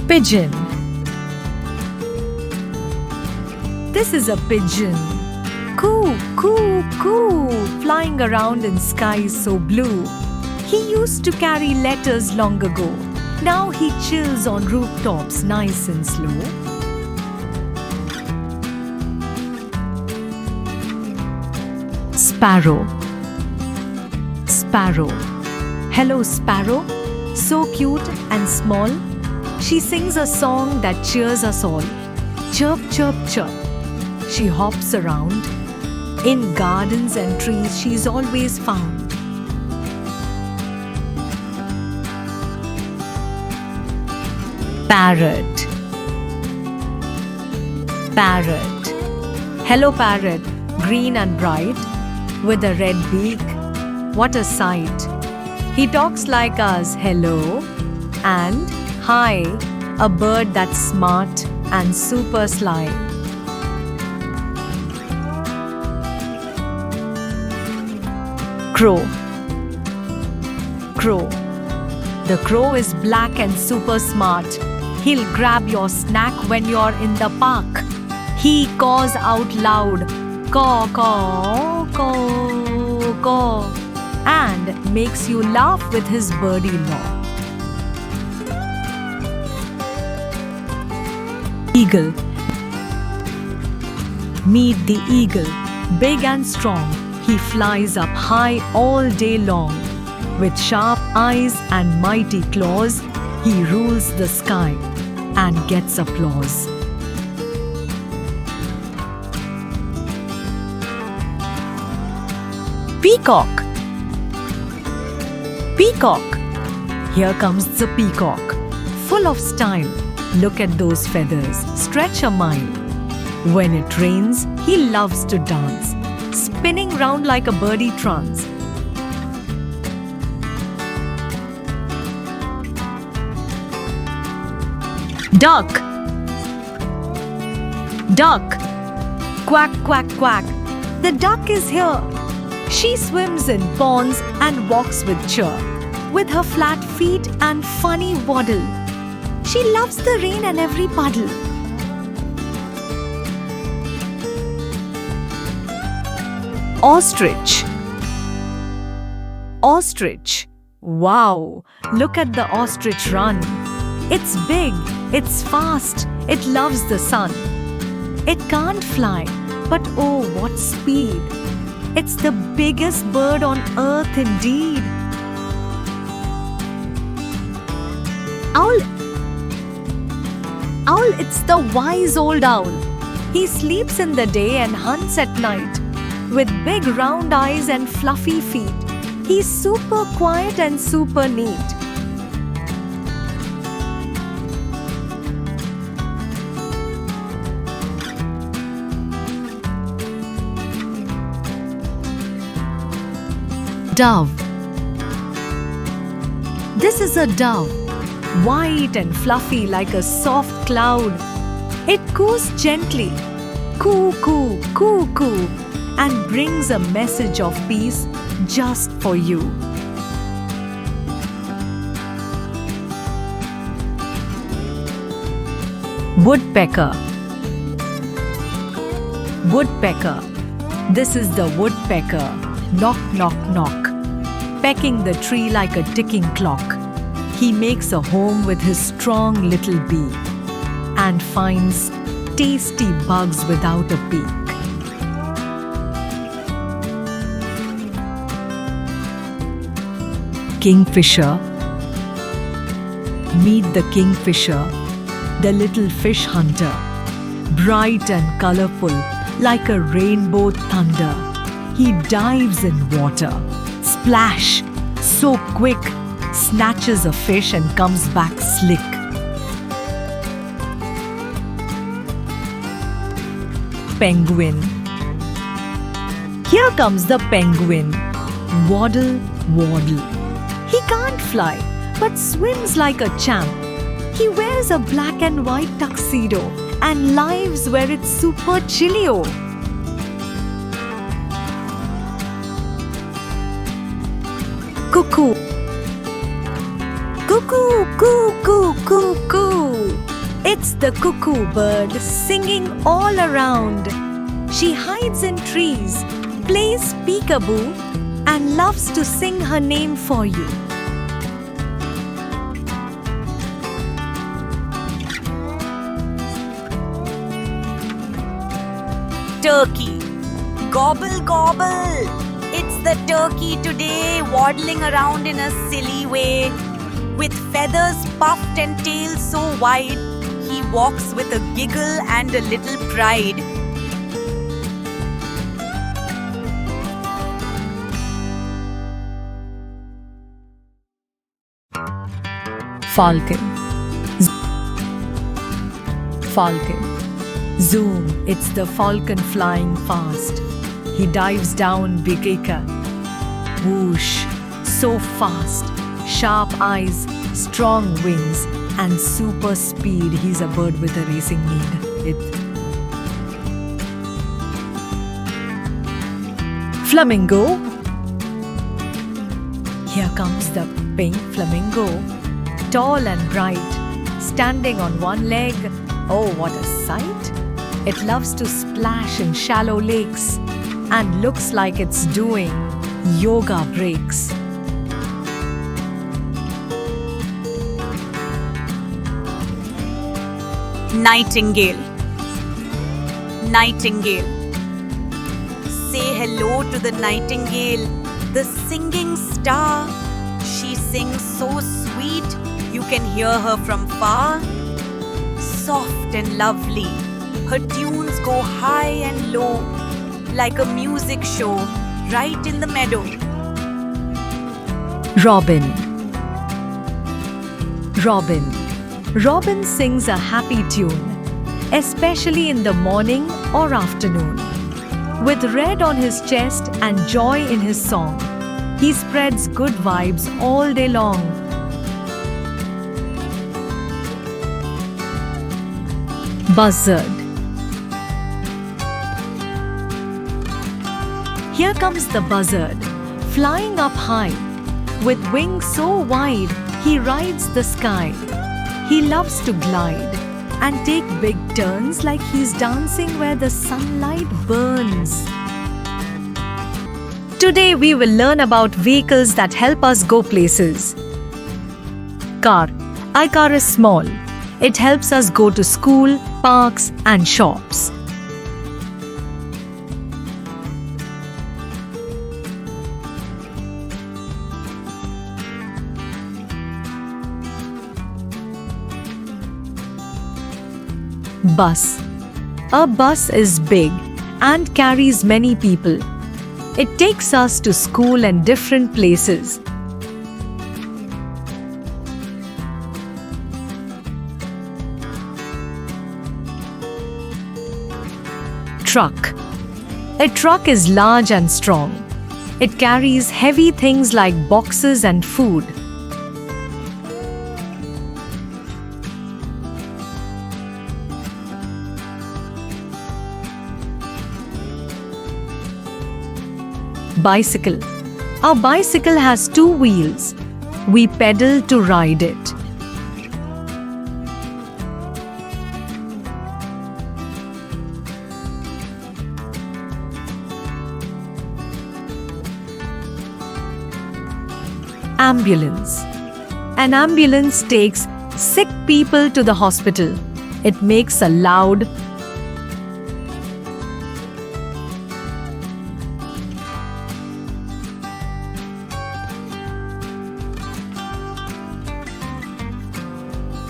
Pigeon. This is a pigeon. Coo, coo, coo, flying around in skies so blue. He used to carry letters long ago. Now he chills on rooftops nice and slow. Sparrow. Sparrow. Hello, Sparrow. So cute and small. She sings a song that cheers us all. Chirp, chirp, chirp. She hops around. In gardens and trees, she's always found. Parrot. Parrot. Hello, parrot. Green and bright, with a red beak. What a sight. He talks like us, hello, and hi, a bird that's smart and super sly. Crow. Crow. The crow is black and super smart. He'll grab your snack when you're in the park. He caws out loud, caw, caw, caw, caw, and makes you laugh with his birdie law. Eagle. Meet the eagle, big and strong. He flies up high all day long. With sharp eyes and mighty claws, he rules the sky and gets applause. Peacock. Peacock. Here comes the peacock, full of style. Look at those feathers, stretch a mile. When it rains, he loves to dance, spinning round like a birdie trance. Duck. Duck. Quack, quack, quack. The duck is here. She swims in ponds and walks with cheer, with her flat feet and funny waddle. She loves the rain and every puddle. Ostrich. Ostrich. Wow! Look at the ostrich run. It's big, it's fast, it loves the sun. It can't fly, but oh, what speed! It's the biggest bird on earth indeed. Owl. Owl, it's the wise old owl. He sleeps in the day and hunts at night. With big round eyes and fluffy feet, he's super quiet and super neat. Dove. This is a dove, white and fluffy like a soft cloud. It coos gently, coo, coo, coo, coo, and brings a message of peace just for you. Woodpecker. Woodpecker. This is the woodpecker. Knock, knock, knock, pecking the tree like a ticking clock. He makes a home with his strong little beak and finds tasty bugs without a beak. Kingfisher. Meet the kingfisher, the little fish hunter, bright and colorful like a rainbow thunder. He dives in water, splash, so quick, snatches a fish and comes back slick. Penguin. Here comes the penguin. Waddle, waddle. He can't fly, but swims like a champ. He wears a black and white tuxedo and lives where it's super chillio. Cuckoo. Cuckoo, coo, coo, coo, coo. It's the cuckoo bird singing all around. She hides in trees, plays peekaboo, and loves to sing her name for you. Turkey. Gobble, gobble. It's the turkey today, waddling around in a silly way. With feathers puffed and tail so wide, he walks with a giggle and a little pride. Falcon. Falcon. Zoom, it's the falcon flying fast. He dives down big acre. Whoosh, so fast. Sharp eyes, strong wings, and super speed. He's a bird with a racing need. Flamingo. Here comes the pink flamingo. Tall and bright, standing on one leg. Oh, what a sight! It loves to splash in shallow lakes and looks like it's doing yoga breaks. Nightingale. Nightingale. Say hello to the nightingale, the singing star. She sings so sweet, you can hear her from far. Soft and lovely, her tunes go high and low, like a music show right in the meadow. Robin. Robin. Robin sings a happy tune, especially in the morning or afternoon. With red on his chest and joy in his song, he spreads good vibes all day long. Buzzard. Here comes the buzzard, flying up high. With wings so wide, he rides the sky. He loves to glide and take big turns like he's dancing where the sunlight burns. Today we will learn about vehicles that help us go places. Car. Our car is small. It helps us go to school, parks, and shops. Bus. A bus is big and carries many people. It takes us to school and different places. Truck. A truck is large and strong. It carries heavy things like boxes and food. Bicycle. Our bicycle has two wheels. We pedal to ride it. Ambulance. An ambulance takes sick people to the hospital. It makes a loud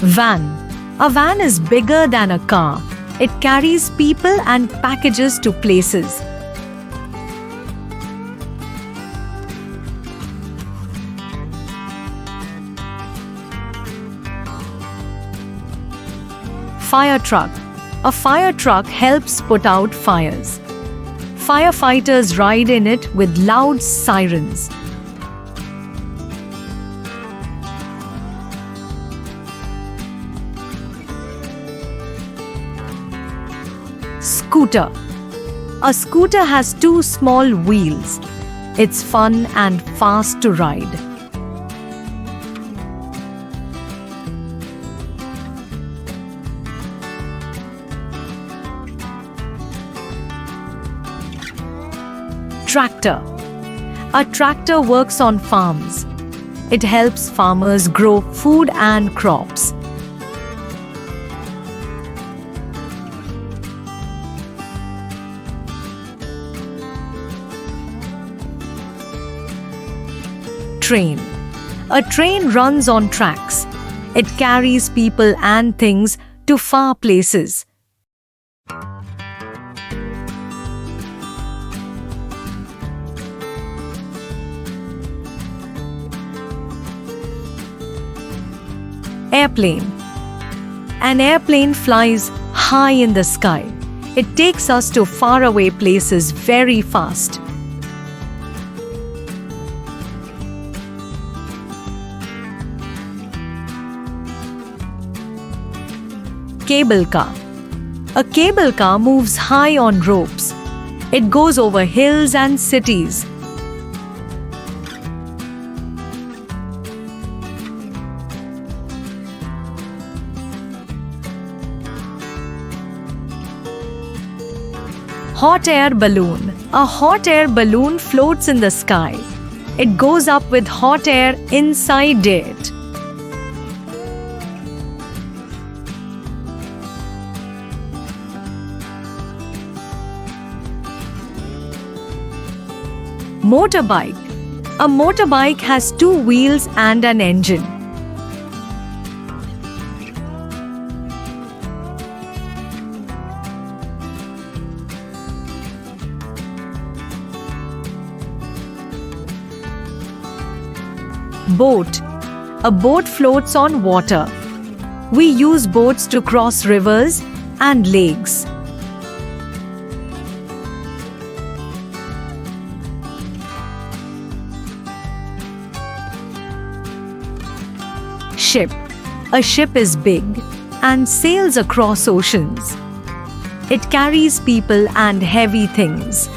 van. A van is bigger than a car. It carries people and packages to places. Fire truck. A fire truck helps put out fires. Firefighters ride in it with loud sirens. Scooter. A scooter has two small wheels. It's fun and fast to ride. Tractor. A tractor works on farms. It helps farmers grow food and crops. Train. A train runs on tracks. It carries people and things to far places. Airplane. An airplane flies high in the sky. It takes us to faraway places very fast. Cable car. A cable car moves high on ropes. It goes over hills and cities. Hot air balloon. A hot air balloon floats in the sky. It goes up with hot air inside it. Motorbike. A motorbike has two wheels and an engine. Boat. A boat floats on water. We use boats to cross rivers and lakes. Ship. A ship is big and sails across oceans. It carries people and heavy things.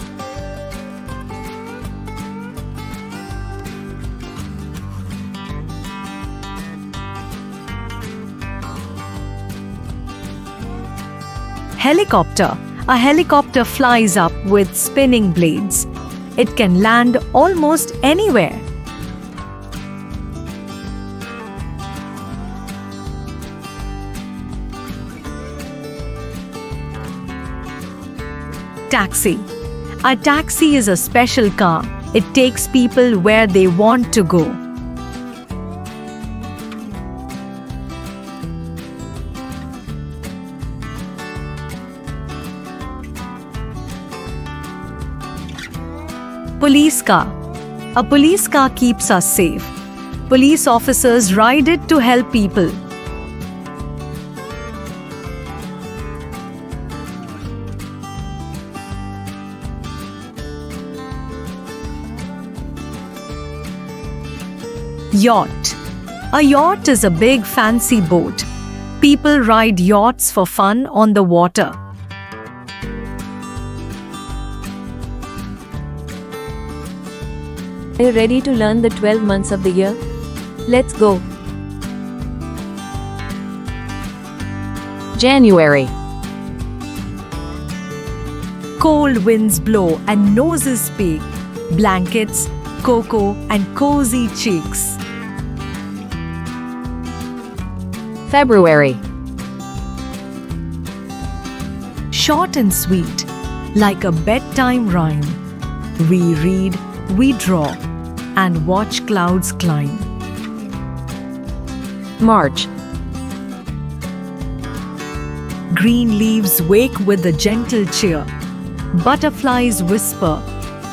Helicopter. A helicopter flies up with spinning blades. It can land almost anywhere. Taxi. A taxi is a special car. It takes people where they want to go. Police car. A police car keeps us safe. Police officers ride it to help people. Yacht. A yacht is a big fancy boat. People ride yachts for fun on the water. Are you ready to learn the 12 months of the year? Let's go. January. Cold winds blow and noses peek. Blankets, cocoa, and cozy cheeks. February. Short and sweet, like a bedtime rhyme. We read, we draw, and watch clouds climb. March. Green leaves wake with a gentle cheer. Butterflies whisper,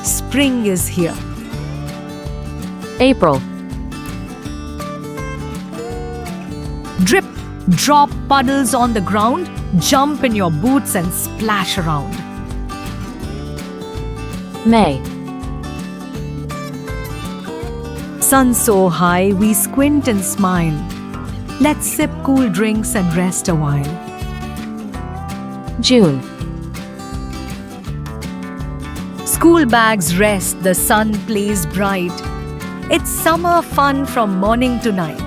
spring is here. April. Drip, drop puddles on the ground, jump in your boots and splash around. May. Sun so high we squint and smile. Let's sip cool drinks and rest a while. June. School bags rest, the sun plays bright. It's summer fun from morning to night.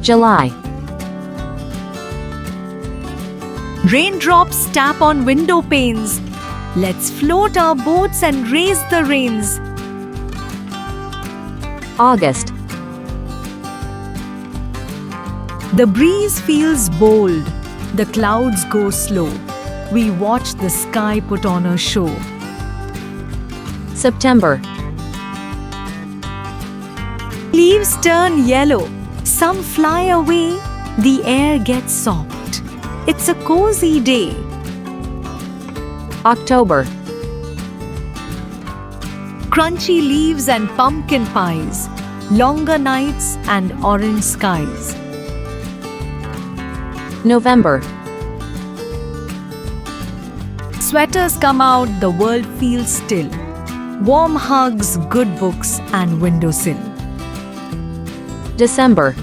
July. Raindrops tap on window panes. Let's float our boats and raise the rains. August. The breeze feels bold. The clouds go slow. We watch the sky put on a show. September. Leaves turn yellow. Some fly away. The air gets soft. It's a cozy day. October. Crunchy leaves and pumpkin pies. Longer nights and orange skies. November. Sweaters come out, the world feels still. Warm hugs, good books, and windowsill. December.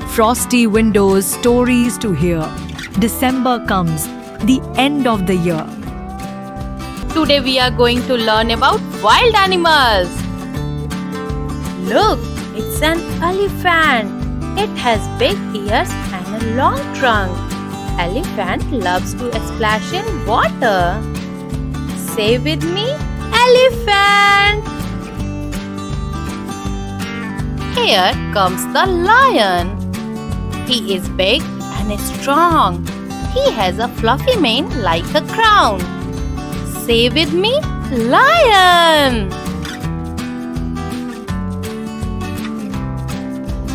Frosty windows, stories to hear. December comes, the end of the year. Today we are going to learn about wild animals. Look, it's an elephant. It has big ears and a long trunk. Elephant loves to splash in water. Say with me, elephant. Here comes the lion. He is big and strong. He has a fluffy mane like a crown. Say with me, lion.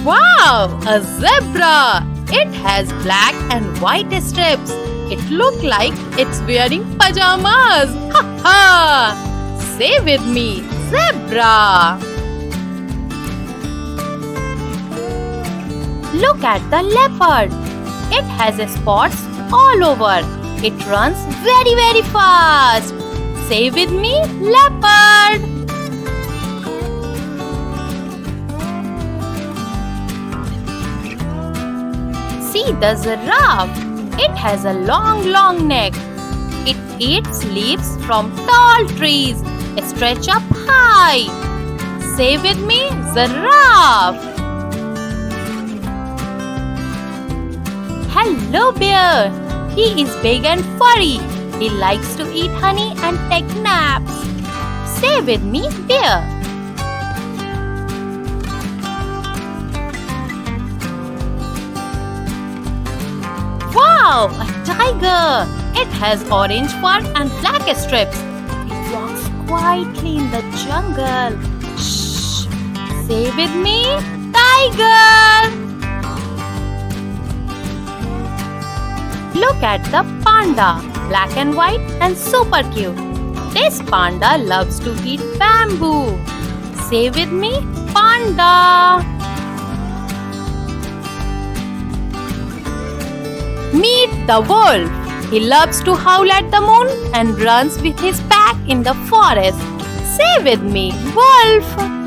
Wow, a zebra! It has black and white strips. It looks like it's wearing pajamas. Ha ha! Say with me, zebra. Look at the leopard. It has spots all over. It runs very, very fast. Say with me, leopard. See the giraffe. It has a long, long neck. It eats leaves from tall trees. Stretch up high. Say with me, giraffe. Hello, bear. He is big and furry. He likes to eat honey and take naps. Say with me, bear. Wow, a tiger! It has orange fur and black strips. It walks quietly in the jungle. Shh! Say with me, tiger! Look at the panda, black and white and super cute. This panda loves to eat bamboo. Say with me, panda. Meet the wolf. He loves to howl at the moon and runs with his pack in the forest. Say with me, wolf.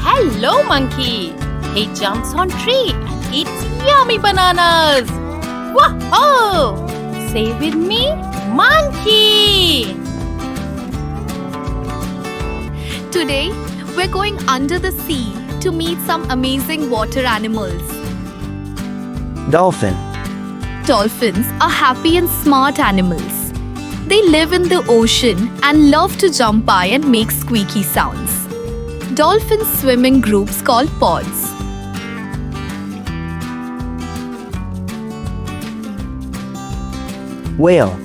Hello, monkey. He jumps on tree and eats yummy bananas. Whoa! Say with me, monkey. Today, we're going under the sea to meet some amazing water animals. Dolphin. Dolphins are happy and smart animals. They live in the ocean and love to jump by and make squeaky sounds. Dolphins swim in groups called pods. Whale.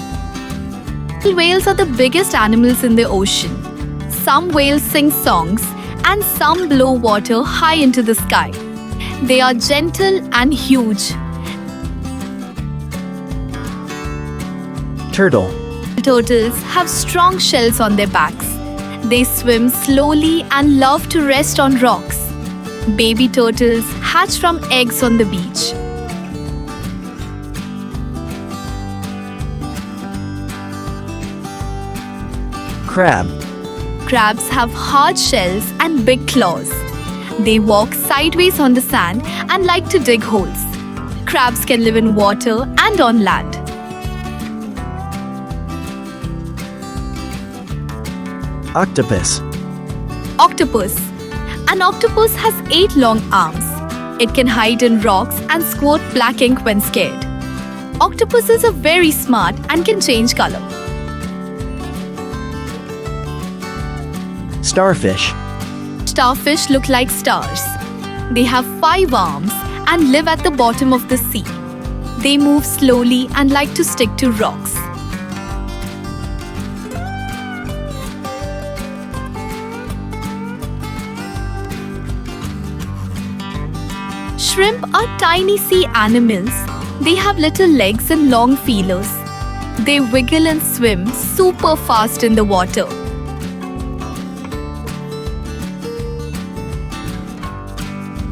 Whales are the biggest animals in the ocean. Some whales sing songs and some blow water high into the sky. They are gentle and huge. Turtle. Turtles have strong shells on their backs. They swim slowly and love to rest on rocks. Baby turtles hatch from eggs on the beach. Crab. Crabs have hard shells and big claws. They walk sideways on the sand and like to dig holes. Crabs can live in water and on land. Octopus. Octopus. An octopus has 8 long arms. It can hide in rocks and squirt black ink when scared. Octopuses are very smart and can change color. Starfish. Starfish look like stars. They have 5 arms and live at the bottom of the sea. They move slowly and like to stick to rocks. Shrimp are tiny sea animals. They have little legs and long feelers. They wiggle and swim super fast in the water.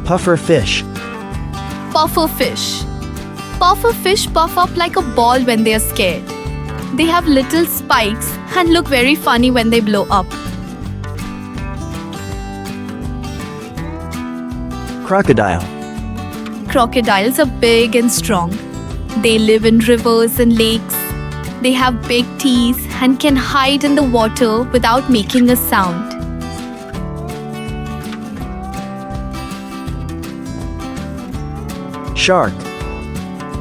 Puffer fish. Puffer fish. Puffer fish puff up like a ball when they are scared. They have little spikes and look very funny when they blow up. Crocodile. Crocodiles are big and strong. They live in rivers and lakes. They have big teeth and can hide in the water without making a sound. Shark.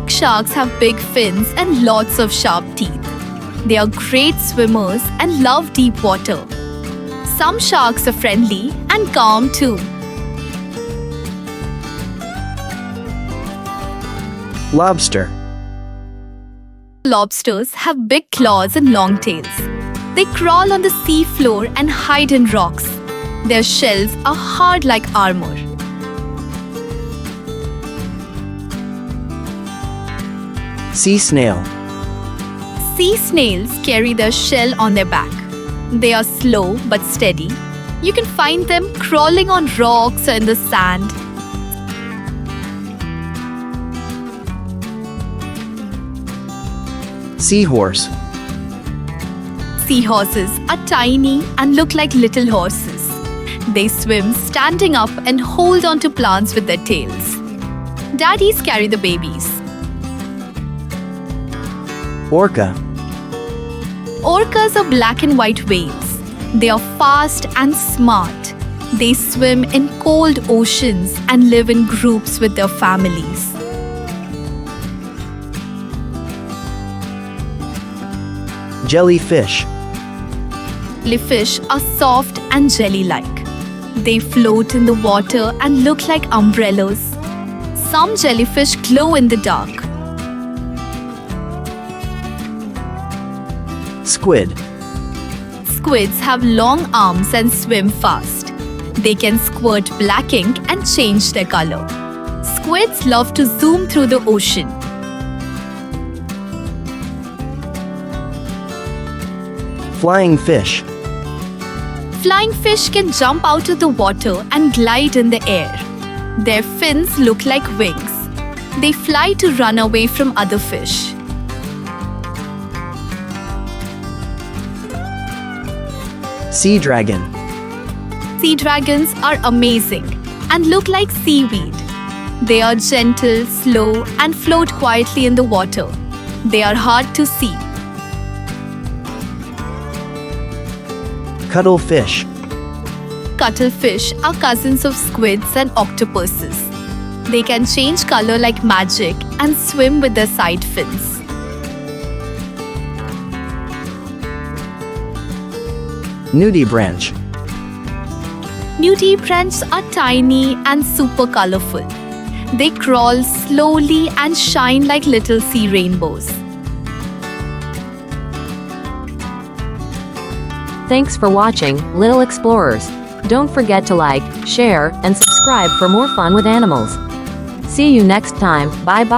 Sharks have big fins and lots of sharp teeth. They are great swimmers and love deep water. Some sharks are friendly and calm too. Lobster. Lobsters have big claws and long tails. They crawl on the sea floor and hide in rocks. Their shells are hard like armor. Sea snail. Sea snails carry their shell on their back. They are slow but steady. You can find them crawling on rocks or in the sand. Seahorse. Seahorses are tiny and look like little horses. They swim standing up and hold on to plants with their tails. Daddies carry the babies. Orca. Orcas are black and white whales. They are fast and smart. They swim in cold oceans and live in groups with their families. Jellyfish. Jellyfish are soft and jelly-like. They float in the water and look like umbrellas. Some jellyfish glow in the dark. Squid. Squids have long arms and swim fast. They can squirt black ink and change their color. Squids love to zoom through the ocean. Flying fish. Flying fish can jump out of the water and glide in the air. Their fins look like wings. They fly to run away from other fish. Sea dragon. Sea dragons are amazing and look like seaweed. They are gentle, slow, and float quietly in the water. They are hard to see. Cuttlefish. Cuttlefish are cousins of squids and octopuses. They can change color like magic and swim with their side fins. Nudibranch. Nudibranchs are tiny and super colorful. They crawl slowly and shine like little sea rainbows. Thanks for watching, Little Explorers. Don't forget to like, share, and subscribe for more fun with animals. See you next time. Bye bye.